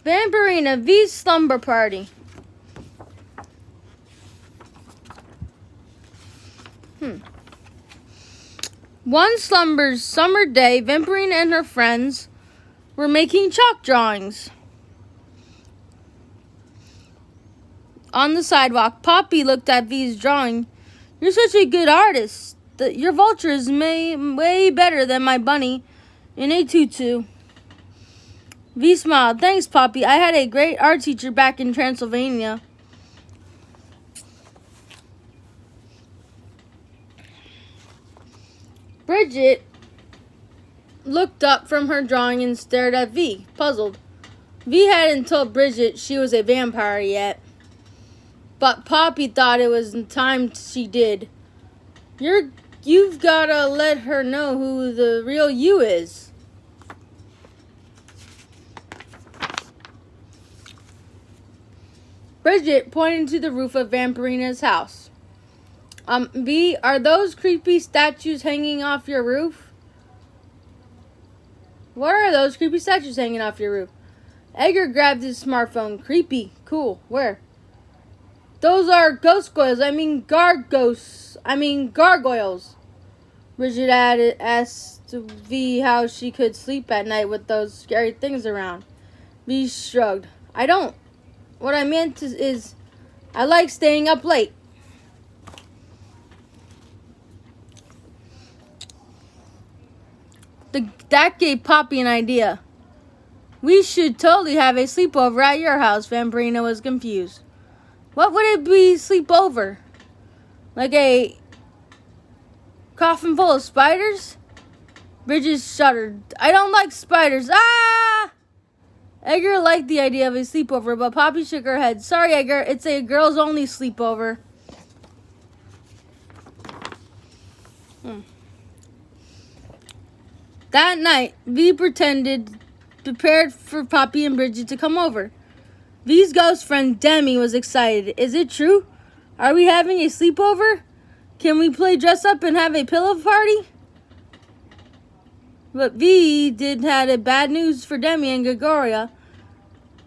Vampirina V's slumber party. One summer day, Vampirina and her friends were making chalk drawings. On the sidewalk, Poppy looked at V's drawing. "You're such a good artist. Your vulture is way better than my bunny in a tutu." V smiled. "Thanks, Poppy. I had a great art teacher back in Transylvania." Bridget looked up from her drawing and stared at V, puzzled. V hadn't told Bridget she was a vampire yet, but Poppy thought it was time she did. You've gotta let her know who the real you is." Bridget pointed to the roof of Vampirina's house. V, are those creepy statues hanging off your roof?" "What are those creepy statues hanging off your roof?" Edgar grabbed his smartphone. "Creepy. Cool. Where?" "Those are gargoyles. Gargoyles. Bridget asked V how she could sleep at night with those scary things around. V shrugged. What I meant is, I like staying up late." That gave Poppy an idea. "We should totally have a sleepover at your house." Vampirina was confused. "What would it be sleepover? Like a coffin full of spiders?" Bridget shuddered. "I don't like spiders." Ah! Edgar liked the idea of a sleepover, but Poppy shook her head. "Sorry, Edgar, it's a girls-only sleepover." That night, V prepared for Poppy and Bridget to come over. V's ghost friend Demi was excited. "Is it true? Are we having a sleepover? Can we play dress up and have a pillow party?" But V had a bad news for Demi and Gregoria.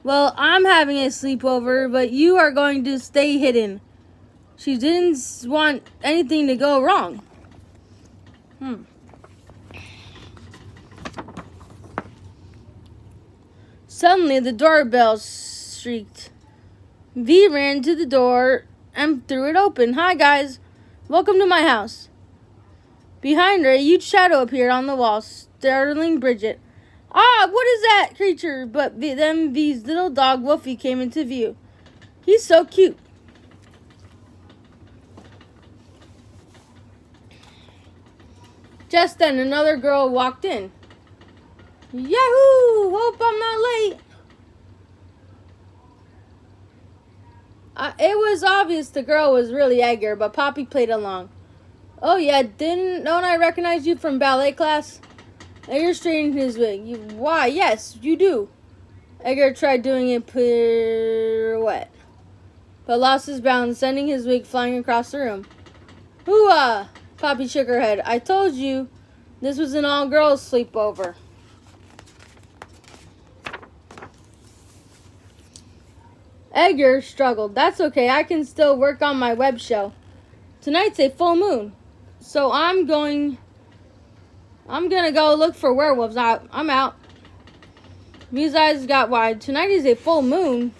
"Well, I'm having a sleepover, but you are going to stay hidden." She didn't want anything to go wrong. Suddenly, the doorbell shrieked. V ran to the door and threw it open. "Hi, guys. Welcome to my house." Behind her, a huge shadow appeared on the wall, startling Bridget. "Ah, what is that creature?" But then V's little dog, Wolfie, came into view. "He's so cute." Just then, another girl walked in. "Yahoo! Hope I'm not late." It was obvious the girl was really Edgar, but Poppy played along. "Oh yeah, don't I recognize you from ballet class?" Edgar straightened his wig. "Why, yes, you do." Edgar tried doing a pirouette, but lost his balance, sending his wig flying across the room. "Hooah!" Poppy shook her head. "I told you this was an all-girls sleepover." Edgar struggled. "That's okay, I can still work on my web show. Tonight's a full moon, so I'm gonna go look for werewolves. I'm out." V's eyes got wide. "Tonight is a full moon?"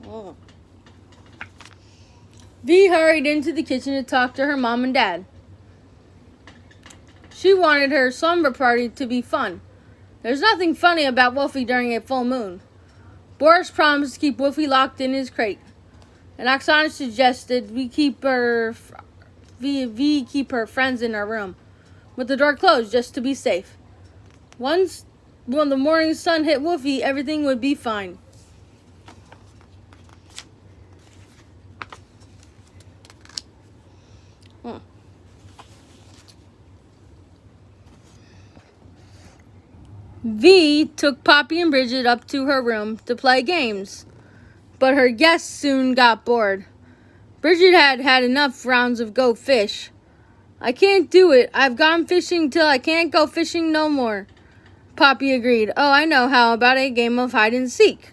Oh. V hurried into the kitchen to talk to her mom and dad. She wanted her slumber party to be fun. There's nothing funny about Wolfie during a full moon. Boris promised to keep Wolfie locked in his crate, and Oksana suggested we keep her friends in her room, with the door closed just to be safe. Once when the morning sun hit Wolfie, everything would be fine. V took Poppy and Bridget up to her room to play games, but her guests soon got bored. Bridget had had enough rounds of Go Fish. "I can't do it. I've gone fishing till I can't go fishing no more." Poppy agreed. Oh, I know. How about a game of hide and seek?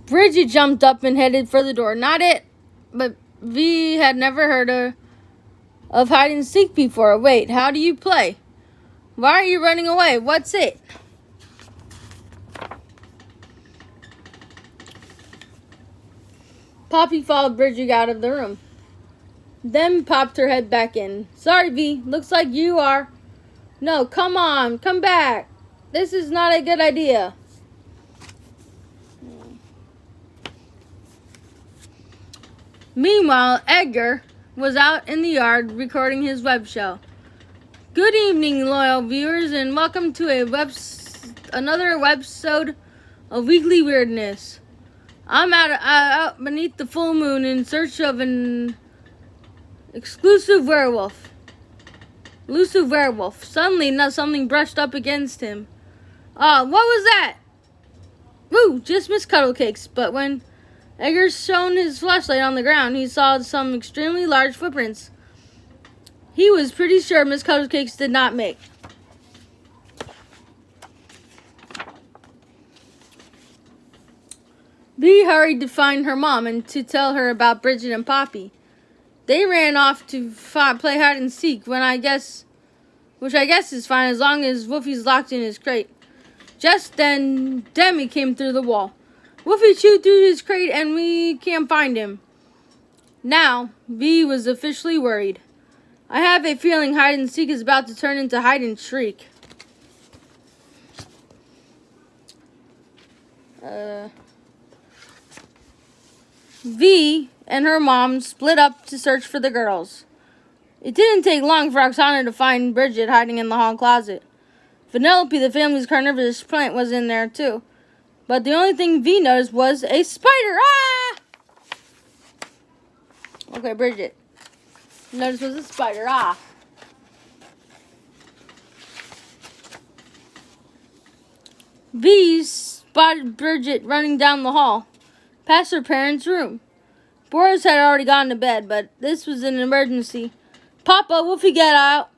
Bridget jumped up and headed for the door. Not it, but V had never heard of hide and seek before. Wait, how do you play? Why are you running away? What's it? Poppy followed Bridget out of the room, then popped her head back in. Sorry, V. Looks like you are. No, come on. Come back. This is not a good idea. Meanwhile, Edgar was out in the yard recording his web show. Good evening, loyal viewers, and welcome to another webisode of Weekly Weirdness. I'm out beneath the full moon in search of an elusive werewolf. Suddenly, something brushed up against him. What was that? Woo, just Miss Cuddlecakes. But when Edgar shone his flashlight on the ground, he saw some extremely large footprints. He was pretty sure Miss Cuddlecakes did not make. Bee hurried to find her mom and to tell her about Bridget and Poppy. They ran off to play hide and seek, which I guess is fine as long as Wolfie's locked in his crate. Just then, Demi came through the wall. Wolfie chewed through his crate and we can't find him. Now, Bee was officially worried. I have a feeling hide and seek is about to turn into hide and shriek. V and her mom split up to search for the girls. It didn't take long for Oksana to find Bridget hiding in the hall closet. Vanellope, the family's carnivorous plant, was in there too. But the only thing V noticed was a spider. Ah! Okay, Bridget. Noticed was a spider. Ah. V spotted Bridget running down the hall, past her parents' room. Boris had already gone to bed, but this was an emergency. Papa, Wolfie, get out.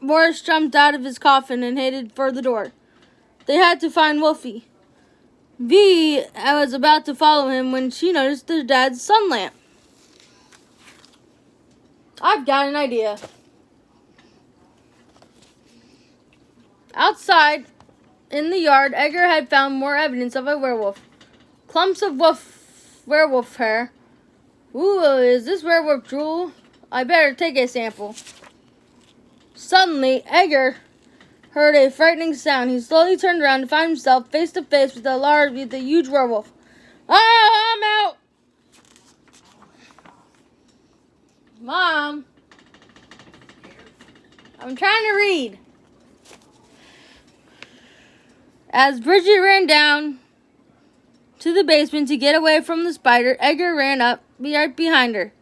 Boris jumped out of his coffin and headed for the door. They had to find Wolfie. V was about to follow him when she noticed their dad's sun lamp. I've got an idea. Outside, in the yard, Edgar had found more evidence of a werewolf. Clumps of werewolf hair. Ooh, is this werewolf drool? I better take a sample. Suddenly, Edgar heard a frightening sound. He slowly turned around to find himself face to face with a huge werewolf. Ah, I'm out! Mom, I'm trying to read. As Bridget ran down to the basement to get away from the spider, Edgar ran up right behind her.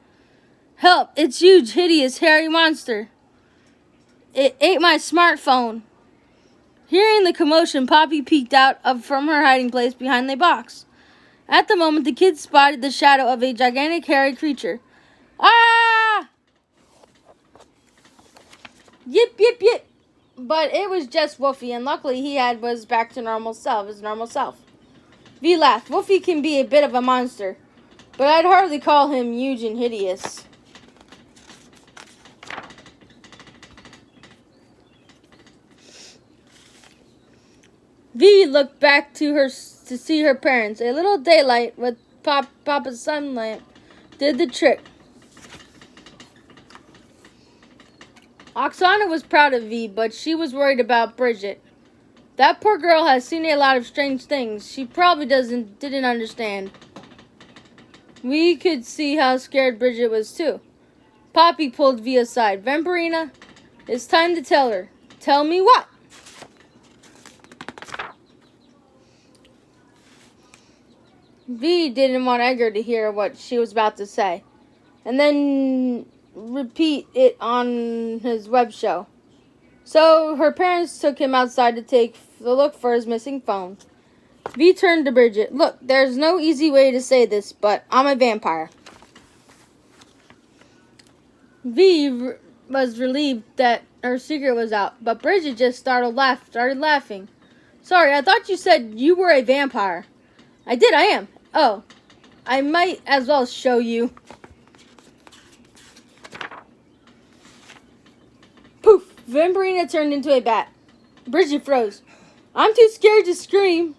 Help! It's huge, hideous, hairy monster. It ate my smartphone. Hearing the commotion, Poppy peeked out from her hiding place behind the box. At the moment, the kids spotted the shadow of a gigantic hairy creature. Ah! Yip, yip, yip. But it was just Wolfie, and luckily he was back to his normal self. V laughed. Wolfie can be a bit of a monster, but I'd hardly call him huge and hideous. V looked back to see her parents. A little daylight with Papa's sun lamp did the trick. Oksana was proud of V, but she was worried about Bridget. That poor girl has seen a lot of strange things. She probably didn't understand. We could see how scared Bridget was too. Poppy pulled V aside. Vampirina, it's time to tell her. Tell me what? V didn't want Edgar to hear what she was about to say, and then repeat it on his web show. So her parents took him outside to take a look for his missing phone. V turned to Bridget. Look, there's no easy way to say this, but I'm a vampire. V was relieved that her secret was out, but Bridget just started laughing. Sorry, I thought you said you were a vampire. I did, I am. Oh, I might as well show you. Poof! Vampirina turned into a bat. Bridget froze. I'm too scared to scream.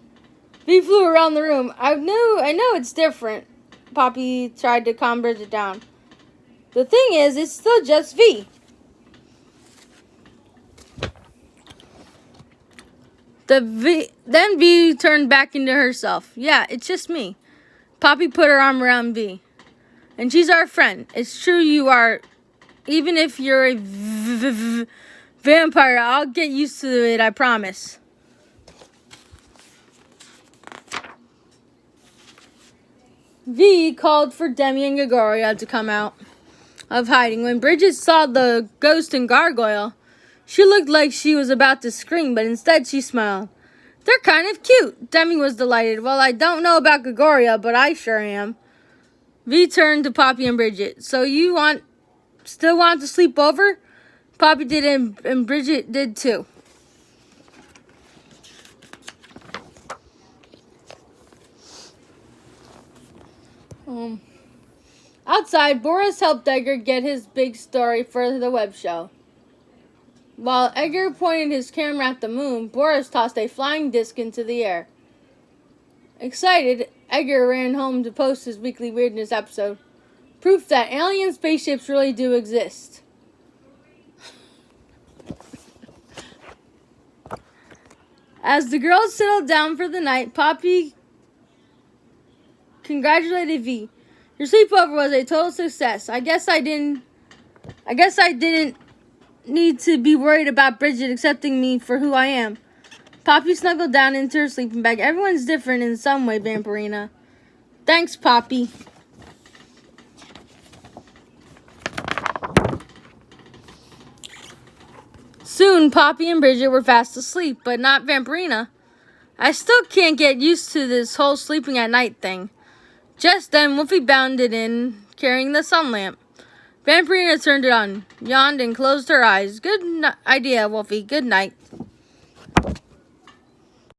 V flew around the room. I know it's different. Poppy tried to calm Bridget down. The thing is, it's still just V. Then V turned back into herself. Yeah, it's just me. Poppy put her arm around V. And she's our friend. It's true you are. Even if you're a vampire, I'll get used to it, I promise. V called for Demi and Gregoria to come out of hiding. When Bridget saw the ghost and gargoyle, she looked like she was about to scream, but instead she smiled. They're kind of cute. Demi was delighted. Well, I don't know about Gregoria, but I sure am. V turned to Poppy and Bridget. So you still want to sleep over? Poppy did, and Bridget did too. Outside, Boris helped Edgar get his big story for the web show. While Edgar pointed his camera at the moon, Boris tossed a flying disc into the air. Excited, Edgar ran home to post his weekly weirdness episode. Proof that alien spaceships really do exist. As the girls settled down for the night, Poppy congratulated V. Your sleepover was a total success. I guess I didn't need to be worried about Bridget accepting me for who I am. Poppy snuggled down into her sleeping bag. Everyone's different in some way, Vampirina. Thanks, Poppy. Soon, Poppy and Bridget were fast asleep, but not Vampirina. I still can't get used to this whole sleeping at night thing. Just then, Wolfie bounded in, carrying the sun lamp. Vampirina turned it on, yawned, and closed her eyes. Good idea, Wolfie. Good night.